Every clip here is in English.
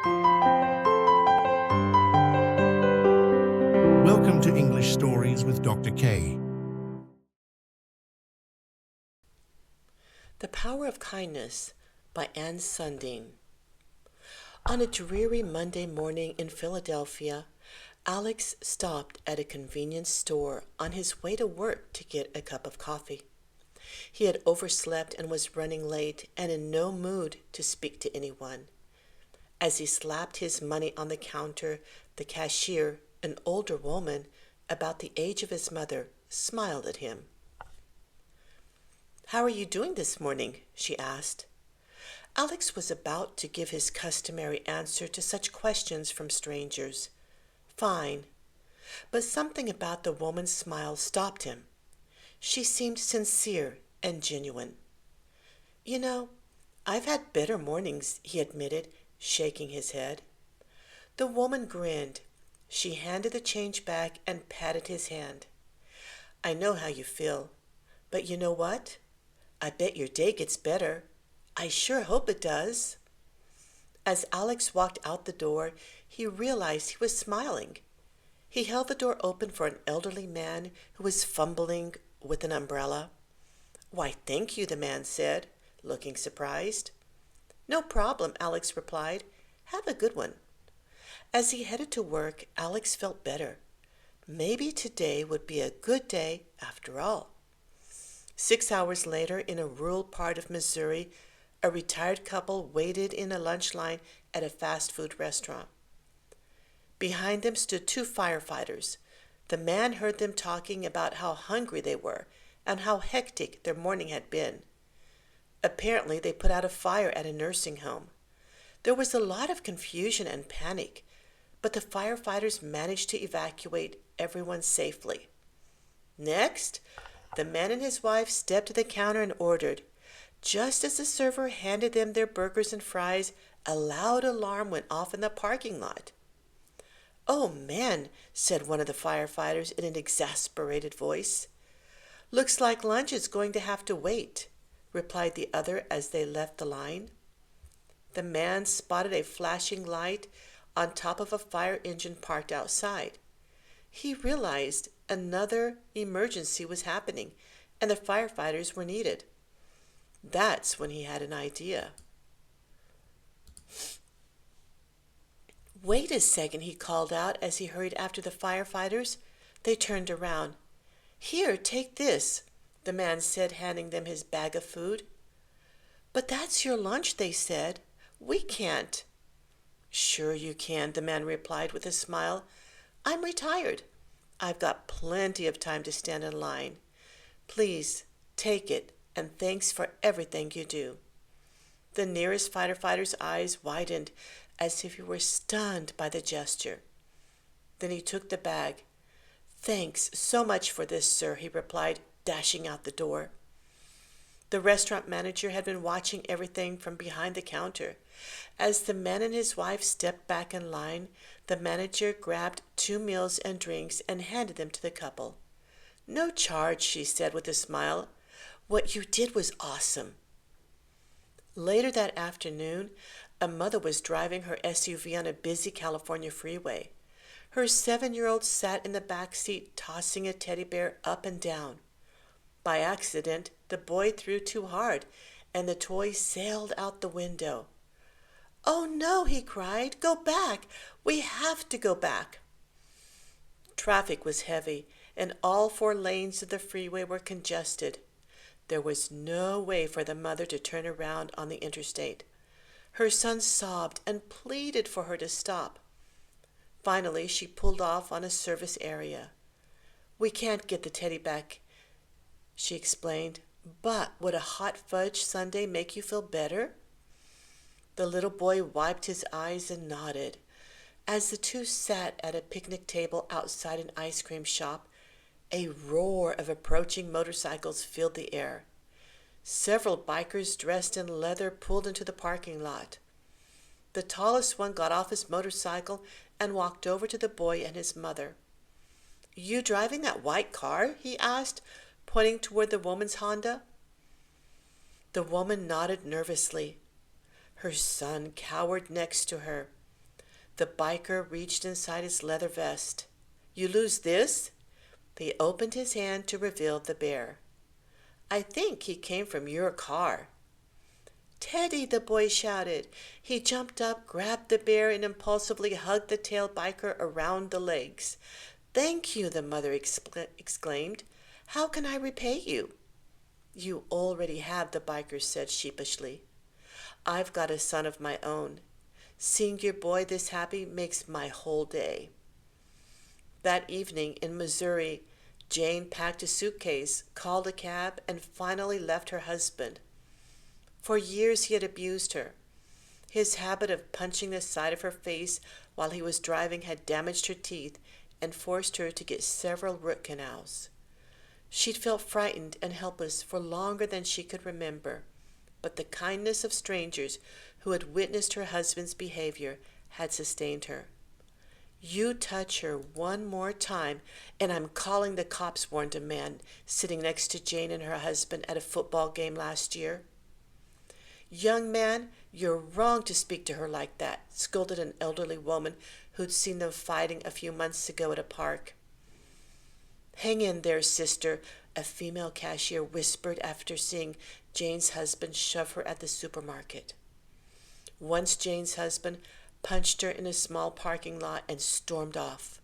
Welcome to English Stories with Dr. K. The Power of Kindness by Ann Sundeen. On a dreary Monday morning in Philadelphia, Alex stopped at a convenience store on his way to work to get a cup of coffee. He had overslept and was running late and in no mood to speak to anyone. As he slapped his money on the counter, the cashier, an older woman about the age of his mother, smiled at him. "How are you doing this morning?" she asked. Alex was about to give his customary answer to such questions from strangers. Fine. But something about the woman's smile stopped him. She seemed sincere and genuine. "You know, I've had better mornings," he admitted, shaking his head. The woman grinned. She handed the change back and patted his hand. "I know how you feel, but you know what? I bet your day gets better. I sure hope it does." As Alex walked out the door, he realized he was smiling. He held the door open for an elderly man who was fumbling with an umbrella. "Why, thank you," the man said, looking surprised. "No problem," Alex replied. "Have a good one." As he headed to work, Alex felt better. Maybe today would be a good day after all. 6 hours later, in a rural part of Missouri, a retired couple waited in a lunch line at a fast food restaurant. Behind them stood two firefighters. The man heard them talking about how hungry they were and how hectic their morning had been. Apparently, they put out a fire at a nursing home. There was a lot of confusion and panic, but the firefighters managed to evacuate everyone safely. Next, the man and his wife stepped to the counter and ordered. Just as the server handed them their burgers and fries, a loud alarm went off in the parking lot. "Oh man," said one of the firefighters in an exasperated voice. "Looks like lunch is going to have to wait," replied the other as they left the line. The man spotted a flashing light on top of a fire engine parked outside. He realized another emergency was happening and the firefighters were needed. That's when he had an idea. "Wait a second," he called out as he hurried after the firefighters. They turned around. "Here, take this," the man said, handing them his bag of food. "But that's your lunch," they said. "We can't." "Sure you can," the man replied with a smile. "I'm retired. I've got plenty of time to stand in line. Please, take it, and thanks for everything you do." The nearest firefighter's eyes widened as if he were stunned by the gesture. Then he took the bag. "Thanks so much for this, sir," he replied, dashing out the door. The restaurant manager had been watching everything from behind the counter. As the man and his wife stepped back in line, the manager grabbed 2 meals and drinks and handed them to the couple. "No charge," she said with a smile. "What you did was awesome." Later that afternoon, a mother was driving her SUV on a busy California freeway. Her 7-year-old sat in the back seat, tossing a teddy bear up and down. By accident, the boy threw too hard, and the toy sailed out the window. "Oh no," he cried. "Go back. We have to go back." Traffic was heavy, and all 4 lanes of the freeway were congested. There was no way for the mother to turn around on the interstate. Her son sobbed and pleaded for her to stop. Finally, she pulled off on a service area. "We can't get the teddy back," she explained, "but would a hot fudge sundae make you feel better?" The little boy wiped his eyes and nodded. As the two sat at a picnic table outside an ice cream shop, a roar of approaching motorcycles filled the air. Several bikers dressed in leather pulled into the parking lot. The tallest one got off his motorcycle and walked over to the boy and his mother. "You driving that white car?" he asked, pointing toward the woman's Honda. The woman nodded nervously. Her son cowered next to her. The biker reached inside his leather vest. You lose this? He opened his hand to reveal the bear. I think he came from your car. Teddy, the boy shouted. He jumped up, grabbed the bear, and impulsively hugged the tail biker around the legs. Thank you, the mother exclaimed. How can I repay you? You already have, the biker said sheepishly. I've got a son of my own. Seeing your boy this happy makes my whole day. That evening in Missouri, Jane packed a suitcase, called a cab, and finally left her husband. For years he had abused her. His habit of punching the side of her face while he was driving had damaged her teeth and forced her to get several root canals. She'd felt frightened and helpless for longer than she could remember, but the kindness of strangers who had witnessed her husband's behavior had sustained her. You touch her one more time, and I'm calling the cops, warned a man sitting next to Jane and her husband at a football game last year. Young man, you're wrong to speak to her like that, scolded an elderly woman who'd seen them fighting a few months ago at a park. Hang in there, sister, a female cashier whispered after seeing Jane's husband shove her at the supermarket. Once Jane's husband punched her in a small parking lot and stormed off.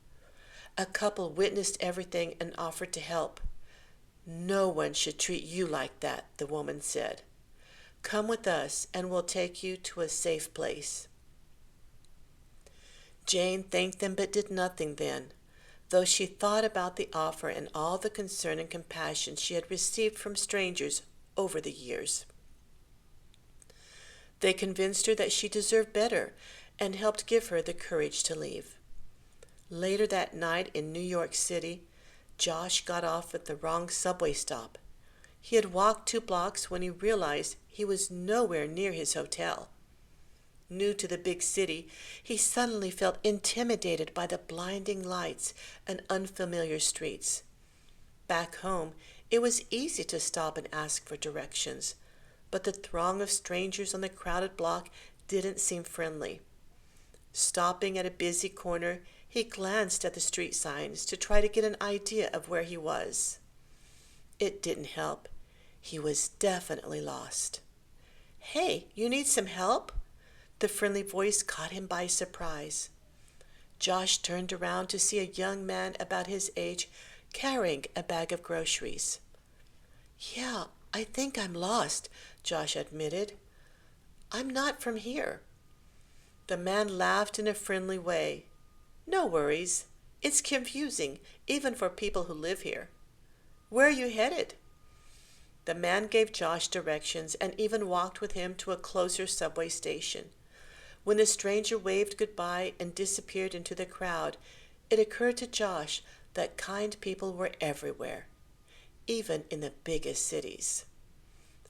A couple witnessed everything and offered to help. No one should treat you like that, the woman said. Come with us and we'll take you to a safe place. Jane thanked them but did nothing then, though she thought about the offer and all the concern and compassion she had received from strangers over the years. They convinced her that she deserved better and helped give her the courage to leave. Later that night in New York City, Josh got off at the wrong subway stop. He had walked 2 blocks when he realized he was nowhere near his hotel. New to the big city, he suddenly felt intimidated by the blinding lights and unfamiliar streets. Back home, it was easy to stop and ask for directions, but the throng of strangers on the crowded block didn't seem friendly. Stopping at a busy corner, he glanced at the street signs to try to get an idea of where he was. It didn't help. He was definitely lost. Hey, you need some help? The friendly voice caught him by surprise. Josh turned around to see a young man about his age carrying a bag of groceries. Yeah, I think I'm lost, Josh admitted. I'm not from here. The man laughed in a friendly way. No worries. It's confusing, even for people who live here. Where are you headed? The man gave Josh directions and even walked with him to a closer subway station. When the stranger waved goodbye and disappeared into the crowd, it occurred to Josh that kind people were everywhere, even in the biggest cities.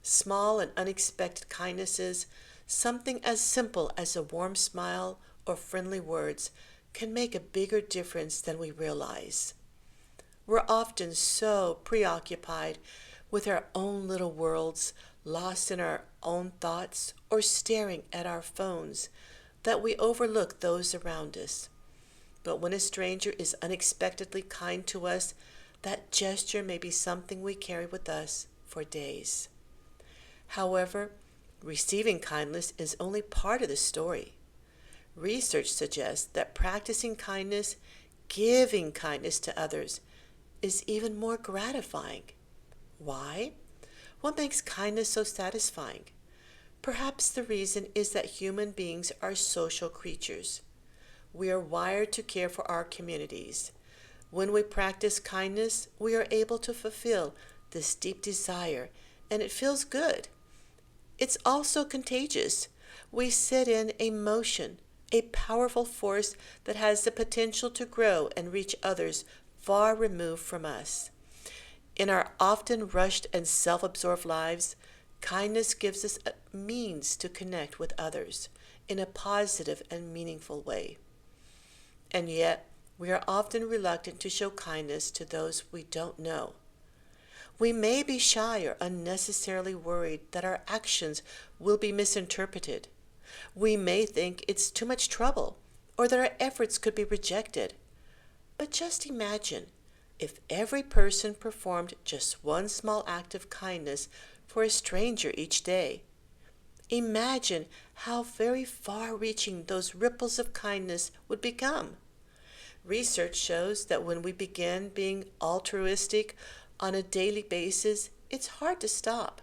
Small and unexpected kindnesses, something as simple as a warm smile or friendly words, can make a bigger difference than we realize. We're often so preoccupied with our own little worlds, lost in our own thoughts, or staring at our phones, that we overlook those around us. But when a stranger is unexpectedly kind to us, that gesture may be something we carry with us for days. However, receiving kindness is only part of the story. Research suggests that practicing kindness, giving kindness to others, is even more gratifying. Why? What makes kindness so satisfying? Perhaps the reason is that human beings are social creatures. We are wired to care for our communities. When we practice kindness, we are able to fulfill this deep desire, and it feels good. It's also contagious. We set in a motion, a powerful force that has the potential to grow and reach others far removed from us. In our often rushed and self-absorbed lives, kindness gives us a means to connect with others in a positive and meaningful way. And yet, we are often reluctant to show kindness to those we don't know. We may be shy or unnecessarily worried that our actions will be misinterpreted. We may think it's too much trouble or that our efforts could be rejected. But just imagine if every person performed just one small act of kindness for a stranger each day. Imagine how very far-reaching those ripples of kindness would become. Research shows that when we begin being altruistic on a daily basis, it's hard to stop.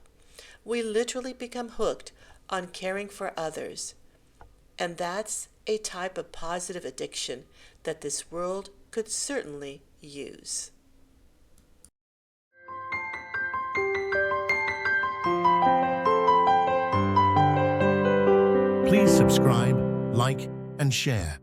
We literally become hooked on caring for others. And that's a type of positive addiction that this world could certainly use. Please subscribe, like, and share.